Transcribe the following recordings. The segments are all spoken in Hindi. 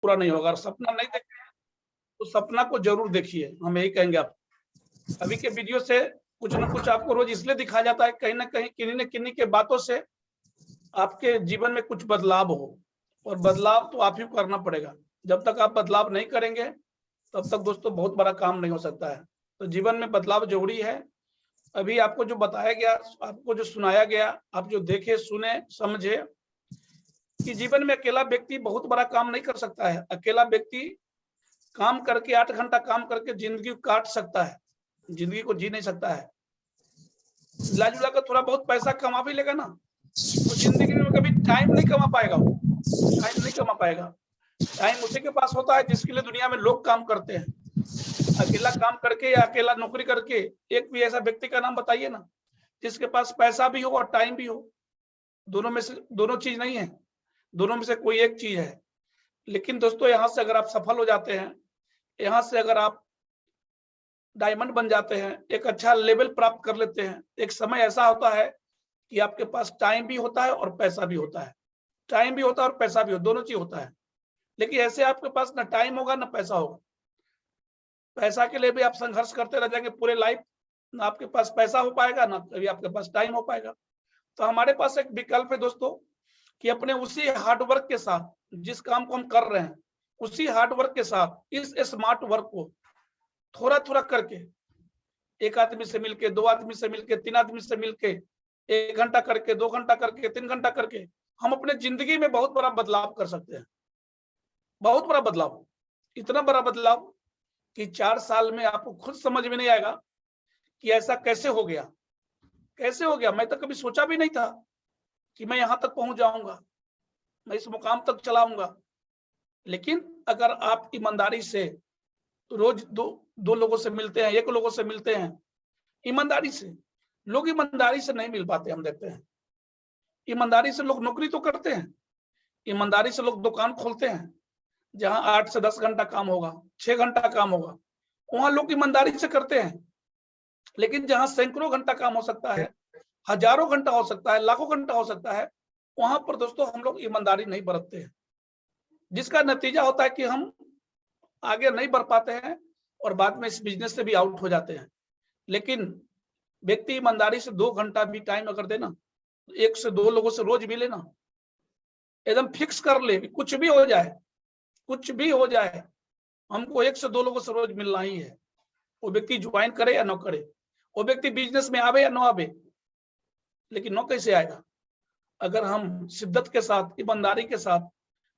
पूरा नहीं होगा। सपना नहीं देखते हैं तो सपना को जरूर देखिए, हम यही कहेंगे आप। अभी के वीडियो से कुछ न कुछ आपको रोज इसलिए दिखाया जाता है, कहीं ना कहीं किन्हीं न किन्हीं के बातों से आपके जीवन में कुछ बदलाव हो, और बदलाव तो आप ही करना पड़ेगा। जब तक आप बदलाव नहीं करेंगे तब तक दोस्तों बहुत बड़ा काम नहीं हो सकता है। तो जीवन में बदलाव जरूरी है। अभी आपको जो बताया गया, आपको जो सुनाया गया, आप जो देखे सुने समझे कि जीवन में अकेला व्यक्ति बहुत बड़ा काम नहीं कर सकता है। अकेला व्यक्ति काम करके 8 घंटा काम करके जिंदगी काट सकता है, जिंदगी को जी नहीं सकता है। मिला जुला कर थोड़ा बहुत पैसा कमा भी लेगा ना, तो जिंदगी में कभी टाइम नहीं कमा पाएगा, वो टाइम नहीं कमा पाएगा। टाइम उसी के पास होता है जिसके लिए दुनिया में लोग काम करते हैं। अकेला काम करके या अकेला नौकरी करके एक भी ऐसा व्यक्ति का नाम बताइए ना जिसके पास पैसा भी हो और टाइम भी हो। दोनों में से दोनों चीज नहीं है, दोनों में से कोई एक चीज है। लेकिन दोस्तों यहाँ से अगर आप सफल हो जाते हैं, यहाँ से अगर आप डायमंड बन जाते हैं, एक अच्छा लेवल प्राप्त कर लेते हैं, एक समय ऐसा होता है कि आपके पास टाइम भी होता है और पैसा भी होता है। टाइम भी होता है और पैसा भी होता है, दोनों चीज होता है। लेकिन ऐसे आपके पास ना टाइम होगा ना पैसा होगा। पैसा के लिए भी आप संघर्ष करते रह जाएंगे पूरे लाइफ, ना आपके पास पैसा हो पाएगा ना कभी आपके पास टाइम हो पाएगा। तो हमारे पास एक विकल्प है दोस्तों कि अपने उसी हार्डवर्क के साथ जिस काम को हम कर रहे हैं, उसी हार्डवर्क के साथ इस स्मार्ट वर्क को थोड़ा थोड़ा करके, एक आदमी से मिलके, 2 आदमी से मिलके, 3 आदमी से मिलके, 1 घंटा करके, 2 घंटा करके, 3 घंटा करके हम अपने जिंदगी में बहुत बड़ा बदलाव कर सकते हैं। बहुत बड़ा बदलाव, इतना बड़ा बदलाव कि 4 साल में आपको खुद समझ में नहीं आएगा कि ऐसा कैसे हो गया, कैसे हो गया। मैं तो कभी सोचा भी नहीं था कि मैं यहाँ तक पहुंच जाऊंगा, मैं इस मुकाम तक चलाऊंगा। लेकिन अगर आप ईमानदारी से रोज दो लोगों से मिलते हैं, 1 लोगों से मिलते हैं, ईमानदारी से, लोग ईमानदारी से नहीं मिल पाते, हम देखते हैं। ईमानदारी से लोग नौकरी तो करते हैं, ईमानदारी से लोग दुकान खोलते हैं, जहां 8 से 10 घंटा काम होगा, 6 घंटा काम होगा, वहां लोग ईमानदारी से करते हैं। लेकिन जहां सैकड़ों घंटा काम हो सकता है, हजारों घंटा हो सकता है, लाखों घंटा हो सकता है, वहां पर दोस्तों हम लोग ईमानदारी नहीं बरतते हैं, जिसका नतीजा होता है कि हम आगे नहीं बढ़ पाते हैं और बाद में इस बिजनेस से भी आउट हो जाते हैं। लेकिन व्यक्ति ईमानदारी से 2 घंटा भी टाइम अगर देना, 1 से 2 लोगों से रोज मिले ना, एकदम फिक्स कर ले, कुछ भी हो जाए, कुछ भी हो जाए, हमको 1 से 2 लोगों से रोज मिलना ही है। वो व्यक्ति ज्वाइन करे या न करे, वो व्यक्ति बिजनेस में आवे या न आवे, लेकिन न कैसे आएगा? अगर हम शिद्दत के साथ, ईमानदारी के साथ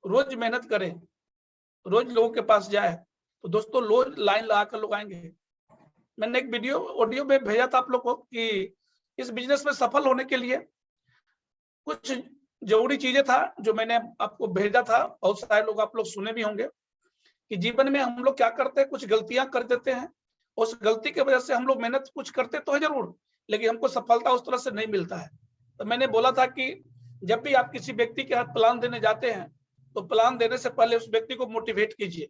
रोज मेहनत करें, रोज लोगों के पास जाए, तो दोस्तों रोज लाइन लगाकर लोग आएंगे। मैंने एक वीडियो ऑडियो में भेजा था आप लोग को कि इस बिजनेस में सफल होने के लिए कुछ जरूरी चीजें था जो मैंने आपको भेजा था। बहुत सारे लोग, आप लोग सुने भी होंगे कि जीवन में हम लोग क्या करते हैं, कुछ गलतियां कर देते हैं, उस गलती की वजह से हम लोग मेहनत कुछ करते तो है जरूर, लेकिन हमको सफलता उस तरह से नहीं मिलता है। तो मैंने बोला था कि जब भी आप किसी व्यक्ति के हाथ प्लान देने जाते हैं, तो प्लान देने से पहले उस व्यक्ति को मोटिवेट कीजिए।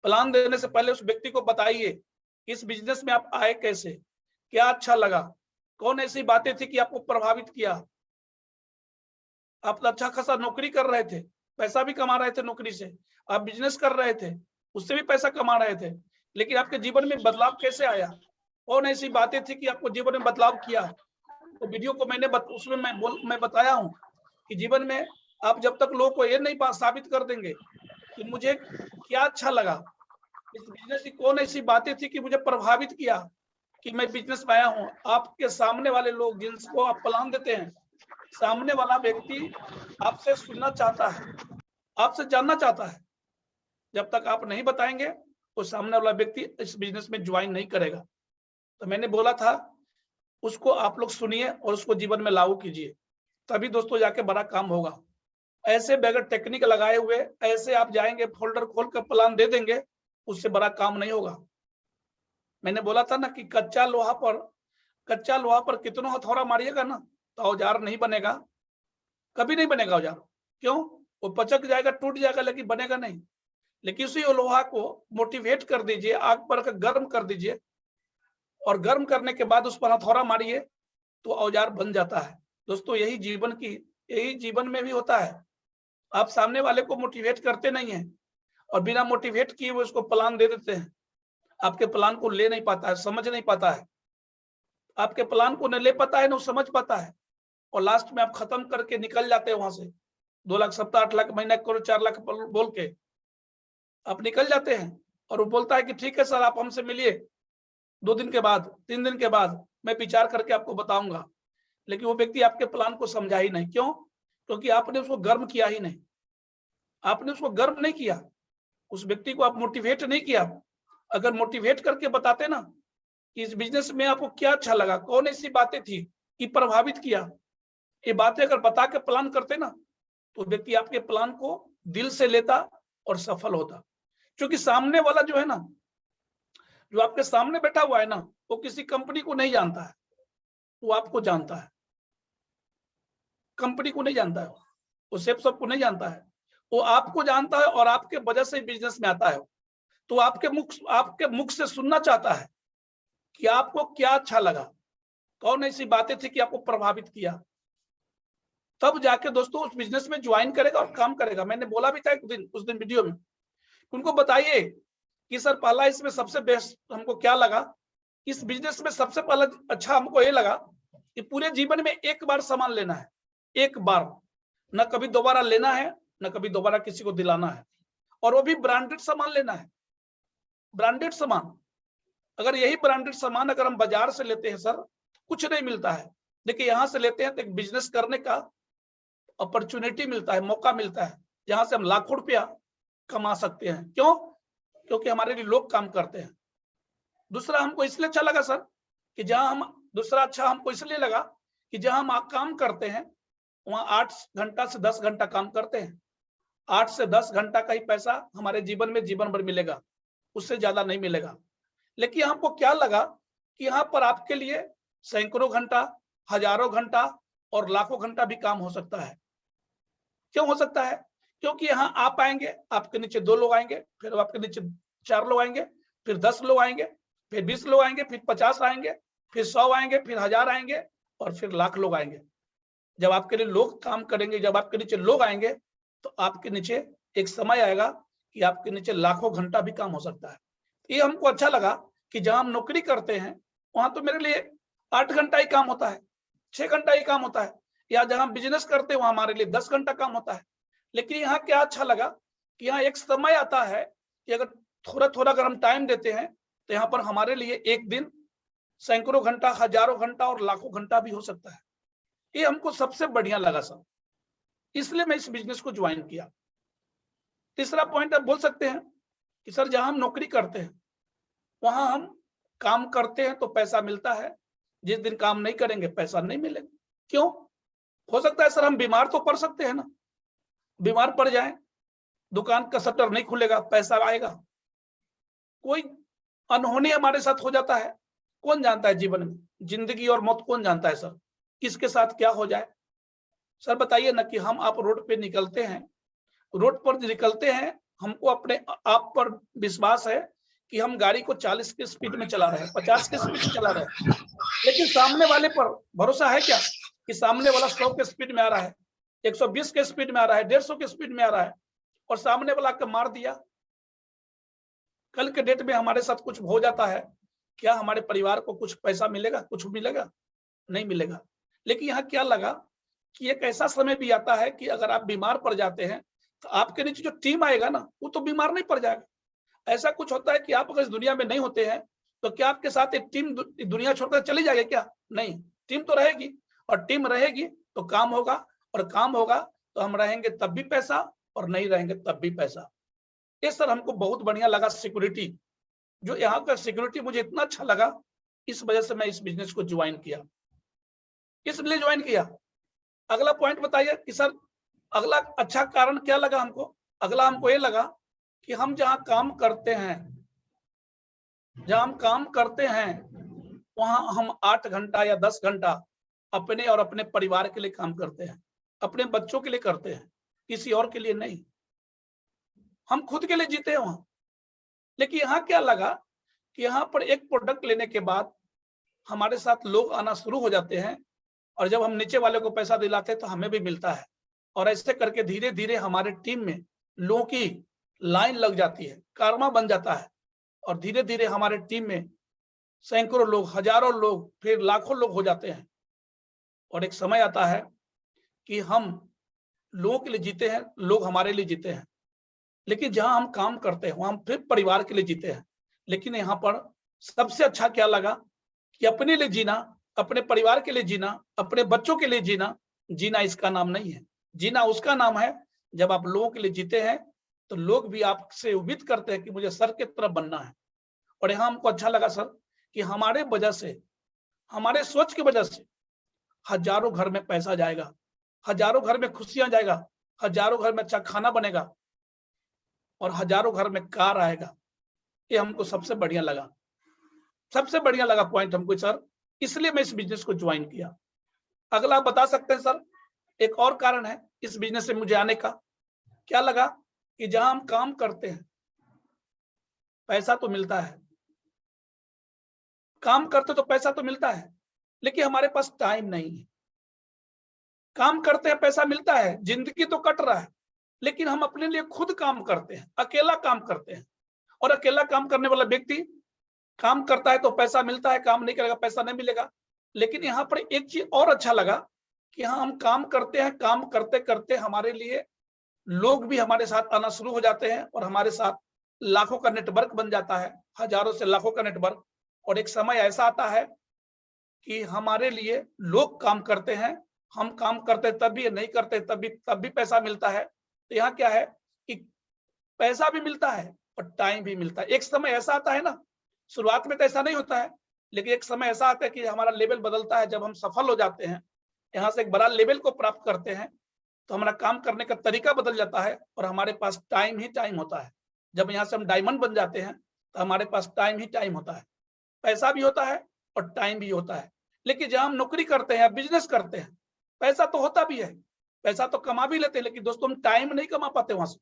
प्लान देने से पहले उस व्यक्ति को बताइए इस बिजनेस में आप आए कैसे, क्या अच्छा लगा, कौन ऐसी बातें थी कि आपको प्रभावित किया। आप अच्छा खासा नौकरी कर रहे थे, पैसा भी कमा रहे थे नौकरी से, आप बिजनेस कर रहे थे, उससे भी पैसा कमा रहे थे, लेकिन आपके जीवन में बदलाव कैसे आया, कौन ऐसी बातें थी कि आपको जीवन में बदलाव किया। तो वीडियो को मैंने उसमें मैं बताया हूँ कि जीवन में आप जब तक लोगों को ये नहीं साबित कर देंगे कि मुझे क्या अच्छा लगा, इस बिजनेस की कौन ऐसी बातें थी कि मुझे प्रभावित किया कि मैं बिजनेस में आया हूँ। आपके सामने वाले लोग जिनको आप प्लान देते हैं, सामने वाला व्यक्ति आपसे सुनना चाहता है, आपसे जानना चाहता है। जब तक आप नहीं बताएंगे तो सामने वाला व्यक्ति इस बिजनेस में ज्वाइन नहीं करेगा। तो मैंने बोला था उसको आप लोग सुनिए और उसको जीवन में लागू कीजिए, तभी दोस्तों जाके बड़ा काम होगा। ऐसे बगैर टेक्निक लगाए हुए ऐसे आप जाएंगे फोल्डर खोल कर प्लान दे देंगे, उससे बड़ा काम नहीं होगा। मैंने बोला था ना कि कच्चा लोहा पर कितना हथौड़ा मारिएगा ना तो औजार नहीं बनेगा, कभी नहीं बनेगा औजार। क्यों? वो पचक जाएगा, टूट जाएगा, लेकिन बनेगा नहीं। लेकिन उसी लोहा को मोटिवेट कर दीजिए, आग पर गर्म कर दीजिए, और गर्म करने के बाद उस पर हथौड़ा मारिए तो औजार बन जाता है। दोस्तों यही जीवन में भी होता है। आप सामने वाले को मोटिवेट करते नहीं है, और बिना मोटिवेट किए वो उसको प्लान दे देते हैं। आपके प्लान को ले नहीं पाता है, समझ नहीं पाता है, आपके प्लान को न ले पाता है न समझ पाता है, और लास्ट में आप खत्म करके निकल जाते हैं वहां से। 2 लाख सप्ताह, 8 लाख महीना, करोड़, 4 लाख बोल के आप निकल जाते हैं। और वो बोलता है कि ठीक है सर, आप हमसे मिलिए 2 दिन के बाद, 3 दिन के बाद, मैं विचार करके आपको बताऊंगा। लेकिन वो व्यक्ति आपके प्लान को समझा ही नहीं। क्यों? क्योंकि आपने उसको गर्म किया ही नहीं, आपने उसको गर्म नहीं किया, उस व्यक्ति को आप मोटिवेट नहीं किया। अगर मोटिवेट करके बताते ना कि इस बिजनेस में आपको क्या अच्छा लगा, कौन ऐसी बातें थी कि प्रभावित किया, ये बातें अगर बता के प्लान करते ना, तो व्यक्ति आपके प्लान को दिल से लेता और सफल होता। क्योंकि सामने वाला जो है ना, जो आपके सामने बैठा हुआ है ना, वो किसी कंपनी को नहीं जानता है, वो आपको जानता है। कंपनी को नहीं जानता है, वो सेफ सबको नहीं जानता है, वो आपको जानता है और आपके वजह से बिजनेस में आता है। तो आपके मुख से सुनना चाहता है कि आपको क्या अच्छा लगा, कौन ऐसी बातें थी कि आपको प्रभावित किया। तब जाके दोस्तों उस बिजनेस में ज्वाइन करेगा और काम करेगा। मैंने बोला भी था उस दिन वीडियो में, उनको बताइए कि सर पहला इसमें सबसे बेस्ट हमको क्या लगा, इस बिजनेस में सबसे पहला अच्छा हमको ये लगा कि पूरे जीवन में एक बार सामान लेना है, एक बार, न कभी दोबारा लेना है, न कभी दोबारा किसी को दिलाना है, और वो भी ब्रांडेड सामान लेना है। ब्रांडेड सामान, अगर यही ब्रांडेड सामान अगर हम बाजार से लेते हैं सर, कुछ नहीं मिलता है। देखिए यहाँ से लेते हैं तो एक बिजनेस करने का अपॉर्चुनिटी मिलता है, मौका मिलता है, जहां से हम लाखों रुपया कमा सकते हैं। क्यों? क्योंकि हमारे लिए लोग काम करते हैं। दूसरा हमको इसलिए अच्छा लगा सर कि जहां हम, दूसरा अच्छा हमको इसलिए लगा कि जहां हम काम करते हैं वहां 8 घंटा से 10 घंटा काम करते हैं। 8 से 10 घंटा का ही पैसा हमारे जीवन में जीवन भर मिलेगा, उससे ज्यादा नहीं मिलेगा। लेकिन हमको क्या लगा कि यहाँ पर आपके लिए सैकड़ों घंटा, हजारों घंटा और लाखों घंटा भी काम हो सकता है। क्यों हो सकता है? क्योंकि यहाँ आप आएंगे, आपके नीचे 2 लोग आएंगे, फिर आपके नीचे 4 लोग आएंगे, फिर 10 लोग आएंगे, फिर 20 लोग आएंगे, फिर 50 आएंगे, फिर 100 आएंगे, फिर 1000 आएंगे, और फिर लाख लोग आएंगे। जब आपके लिए लोग काम करेंगे, जब आपके नीचे लोग आएंगे, तो आपके नीचे एक समय आएगा कि आपके नीचे लाखों घंटा भी काम हो सकता है। ये हमको अच्छा लगा कि जहां हम नौकरी करते हैं वहां तो मेरे लिए 8 घंटा ही काम होता है, 6 घंटा ही काम होता है, या जहां बिजनेस करते हैं वहां हमारे लिए 10 घंटा काम होता है। लेकिन यहाँ क्या अच्छा लगा कि यहाँ एक समय आता है कि अगर थोड़ा थोड़ा अगर हम टाइम देते हैं तो यहाँ पर हमारे लिए एक दिन सैकड़ों घंटा, हजारों घंटा और लाखों घंटा भी हो सकता है। ये हमको सबसे बढ़िया लगा सर, इसलिए मैं इस बिजनेस को ज्वाइन किया। तीसरा पॉइंट आप बोल सकते हैं कि सर जहां हम नौकरी करते हैं वहां हम काम करते हैं तो पैसा मिलता है, जिस दिन काम नहीं करेंगे पैसा नहीं मिलेगा। क्यों? हो सकता है सर हम बीमार तो पड़ सकते हैं ना, बीमार पड़ जाए, दुकान का शटर नहीं खुलेगा, पैसा आएगा। कोई अनहोनी हमारे साथ हो जाता है, कौन जानता है जीवन में, जिंदगी और मौत कौन जानता है सर, किसके साथ क्या हो जाए। सर बताइए ना कि हम आप रोड पे निकलते हैं, रोड पर निकलते हैं, हमको अपने आप पर विश्वास है कि हम गाड़ी को 40 की स्पीड में चला रहे हैं, 50 की स्पीड में चला रहे हैं, लेकिन सामने वाले पर भरोसा है क्या कि सामने वाला 100 के स्पीड में आ रहा है, 120 के स्पीड में आ रहा है, 150 के स्पीड में आ रहा है, और सामने वाला का मार दिया। कल के डेट में हमारे साथ कुछ हो जाता है, क्या हमारे परिवार को कुछ पैसा मिलेगा, कुछ मिलेगा? नहीं मिलेगा। लेकिन यहाँ क्या लगा कि एक ऐसा समय भी आता है कि अगर आप बीमार पड़ जाते हैं तो आपके नीचे जो टीम आएगा ना, वो तो बीमार नहीं पड़ जाएगा। ऐसा कुछ होता है कि आप अगर इस दुनिया में नहीं होते हैं तो क्या आपके साथ एक टीम दुनिया छोड़कर चली जाएगी क्या? नहीं, टीम तो रहेगी, और टीम रहेगी तो काम होगा, और काम होगा तो हम रहेंगे तब भी पैसा, और नहीं रहेंगे तब भी पैसा। ये सर हमको बहुत बढ़िया लगा सिक्योरिटी, जो यहाँ का सिक्योरिटी मुझे इतना अच्छा लगा, इस वजह से मैं इस बिजनेस को ज्वाइन किया। इसलिए ज्वाइन किया। अगला पॉइंट बताइए कि सर अगला अच्छा कारण क्या लगा हमको? अगला हमको ये लगा कि हम जहां काम करते हैं, जहां हम काम करते हैं वहां हम 8 घंटा या 10 घंटा अपने और अपने परिवार के लिए काम करते हैं, अपने बच्चों के लिए करते हैं, किसी और के लिए नहीं। हम खुद के लिए जीते हैं वहां। लेकिन यहाँ क्या लगा कि यहाँ पर एक प्रोडक्ट लेने के बाद हमारे साथ लोग आना शुरू हो जाते हैं, और जब हम नीचे वाले को पैसा दिलाते हैं तो हमें भी मिलता है, और ऐसे करके धीरे धीरे हमारे टीम में लोगों की लाइन लग जाती है, कर्मा बन जाता है और धीरे धीरे हमारे टीम में सैकड़ों लोग, हजारों लोग, फिर लाखों लोग हो जाते हैं। और एक समय आता है कि हम लोगों के लिए जीते हैं, लोग हमारे लिए जीते हैं। लेकिन जहां हम काम करते हैं वहां हम फिर परिवार के लिए जीते हैं। लेकिन यहाँ पर सबसे अच्छा क्या लगा कि अपने लिए जीना, अपने परिवार के लिए जीना, अपने बच्चों के लिए जीना, जीना इसका नाम नहीं है। जीना उसका नाम है जब आप लोगों के लिए जीते हैं तो लोग भी आपसे उम्मीद करते हैं कि मुझे सर की तरफ बनना है। और यहाँ हमको अच्छा लगा सर कि हमारे वजह से, हमारे सोच की वजह से हजारों घर में पैसा जाएगा, हजारों घर में खुशियां जाएगा, हजारों घर में अच्छा खाना बनेगा और हजारों घर में कार आएगा। ये हमको सबसे बढ़िया लगा, सबसे बढ़िया लगा पॉइंट हमको सर, इसलिए मैं इस बिजनेस को ज्वाइन किया। अगला आप बता सकते हैं सर, एक और कारण है इस बिजनेस से मुझे आने का। क्या लगा कि जहां हम काम करते हैं पैसा तो मिलता है, काम करते तो पैसा तो मिलता है, लेकिन हमारे पास टाइम नहीं है। काम करते हैं पैसा मिलता है, जिंदगी तो कट रहा है, लेकिन हम अपने लिए खुद काम करते हैं, अकेला काम करते हैं। और अकेला काम करने वाला व्यक्ति काम करता है तो पैसा मिलता है, काम नहीं करेगा पैसा नहीं मिलेगा। लेकिन यहाँ पर एक चीज और अच्छा लगा कि हाँ, हम काम करते हैं, काम करते करते हमारे लिए लोग भी हमारे साथ आना शुरू हो जाते हैं और हमारे साथ लाखों का नेटवर्क बन जाता है, हजारों से लाखों का नेटवर्क। और एक समय ऐसा आता है कि हमारे लिए लोग काम करते हैं, हम काम करते तब भी, नहीं करते तब भी पैसा मिलता है। तो यहाँ क्या है कि पैसा भी मिलता है और टाइम भी मिलता है। एक समय ऐसा आता है ना, शुरुआत में तो ऐसा नहीं होता है, लेकिन एक समय ऐसा आता है कि हमारा लेवल बदलता है। जब हम सफल हो जाते हैं, यहाँ से एक बड़ा लेवल को प्राप्त करते हैं, तो हमारा काम करने का तरीका बदल जाता है और हमारे पास टाइम ही टाइम होता है। जब यहाँ से हम डायमंड बन जाते हैं तो हमारे पास टाइम ही टाइम होता है, पैसा भी होता है और टाइम भी होता है। लेकिन जब हम नौकरी करते हैं, बिजनेस करते हैं, पैसा तो होता भी है, पैसा तो कमा भी लेते हैं, लेकिन दोस्तों हम टाइम नहीं कमा पाते। वहां से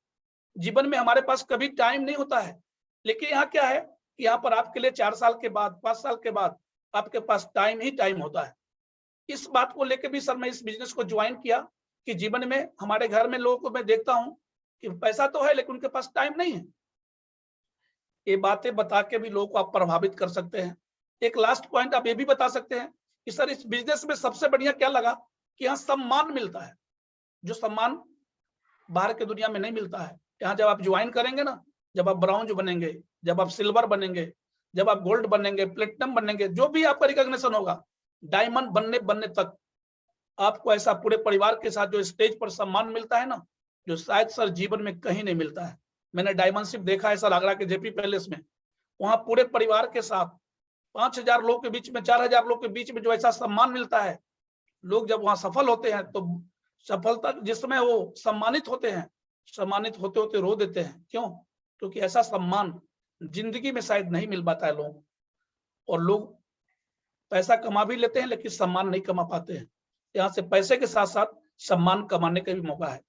जीवन में हमारे पास कभी टाइम नहीं होता है। लेकिन यहाँ क्या है, यहाँ पर आपके लिए 4 साल के बाद, 5 साल के बाद आपके पास टाइम ही टाइम होता है। इस बात को लेकर भी सर मैं इस बिजनेस को ज्वाइन किया कि जीवन में हमारे घर में लोगों को मैं देखता हूं कि पैसा तो है लेकिन उनके पास टाइम नहीं है। ये बातें बता के भी लोगों को आप प्रभावित कर सकते हैं। एक लास्ट पॉइंट आप ये भी बता सकते हैं कि सर इस बिजनेस में सबसे बढ़िया क्या लगा कि यहाँ सम्मान मिलता है, जो सम्मान बाहर की दुनिया में नहीं मिलता है। यहाँ जब आप ज्वाइन करेंगे ना, जब आप ब्राउन्ज बनेंगे, जब आप सिल्वर बनेंगे, जब आप गोल्ड बनेंगे, प्लेटिनम बनेंगे, जो भी आपका रिकॉग्निशन होगा, डायमंड बनने तक आपको ऐसा पूरे परिवार के साथ जो स्टेज पर सम्मान मिलता है ना, जो शायद सर जीवन में कहीं नहीं मिलता है। मैंने डायमंडशिप देखा है सर आगरा के जेपी पैलेस में, वहां पूरे परिवार के साथ 5000 लोग के बीच में, 4000 लोग के बीच में जो ऐसा सम्मान मिलता है, लोग जब वहां सफल होते हैं तो सफलता जिस समय वो सम्मानित होते हैं, सम्मानित होते होते रो देते हैं। क्यों? क्योंकि ऐसा सम्मान जिंदगी में शायद नहीं मिल पाता है लोगों। और लोग पैसा कमा भी लेते हैं लेकिन सम्मान नहीं कमा पाते हैं। यहाँ से पैसे के साथ साथ सम्मान कमाने का भी मौका है।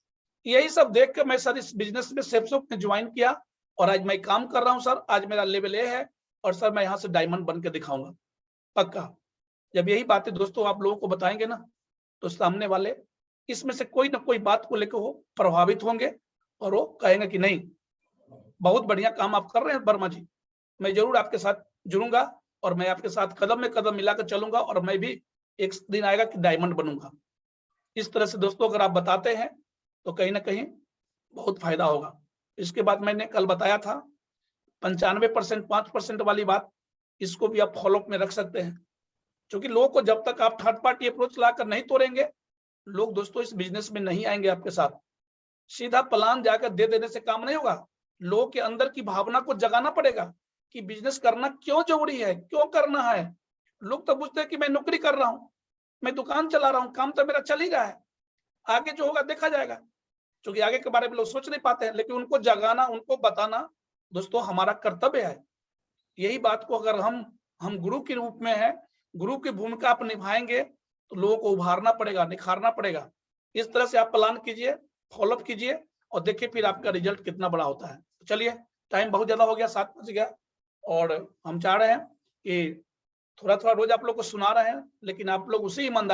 यही सब देख कर मैं सर इस बिजनेस में सेप्सोक में ज्वाइन किया और आज मैं काम कर रहा हूँ सर। आज मेरा लेवल ए है और सर मैं यहाँ से डायमंड बन के दिखाऊंगा पक्का। जब यही बातें दोस्तों आप लोगों को बताएंगे ना, तो सामने वाले इसमें से कोई ना कोई बात को लेकर वो प्रभावित होंगे और वो कहेंगे कि नहीं, बहुत बढ़िया काम आप कर रहे हैं वर्मा जी, मैं जरूर आपके साथ जुड़ूंगा और मैं आपके साथ कदम में कदम मिलाकर चलूंगा और मैं भी एक दिन आएगा कि डायमंड बनूंगा। इस तरह से दोस्तों अगर आप बताते हैं तो कहीं ना कहीं बहुत फायदा होगा। इसके बाद मैंने कल बताया था 95% 5% वाली बात, इसको भी आप फॉलोअप में रख सकते हैं, क्योंकि लोगों को जब तक आप थर्ड पार्टी अप्रोच लाकर नहीं तोड़ेंगे, लोग दोस्तों इस बिजनेस में नहीं आएंगे आपके साथ। सीधा प्लान जाकर दे देने से काम नहीं होगा, लोगों के अंदर की भावना को जगाना पड़ेगा कि बिजनेस करना क्यों जरूरी है, क्यों करना है। लोग तो पूछते हैं कि मैं नौकरी कर रहा हूँ, मैं दुकान चला रहा हूँ, काम तो मेरा चल ही रहा है, आगे जो होगा देखा जाएगा। क्योंकि आगे के बारे में लोग सोच नहीं पाते हैं, लेकिन उनको जगाना, उनको बताना दोस्तों हमारा कर्तव्य है। यही बात को अगर हम गुरु के रूप में है, गुरु की भूमिका आप निभाएंगे तो लोगों को उभारना पड़ेगा, निखारना पड़ेगा। इस तरह से आप प्लान कीजिए, फॉलोअप कीजिए और देखिए फिर आपका रिजल्ट कितना बड़ा होता है। तो चलिए, टाइम बहुत ज्यादा हो गया, 7 बज गया और हम चाह रहे हैं कि थोड़ा थोड़ा रोज आप लोग को सुना रहे हैं, लेकिन आप लोग उसी ईमानदारी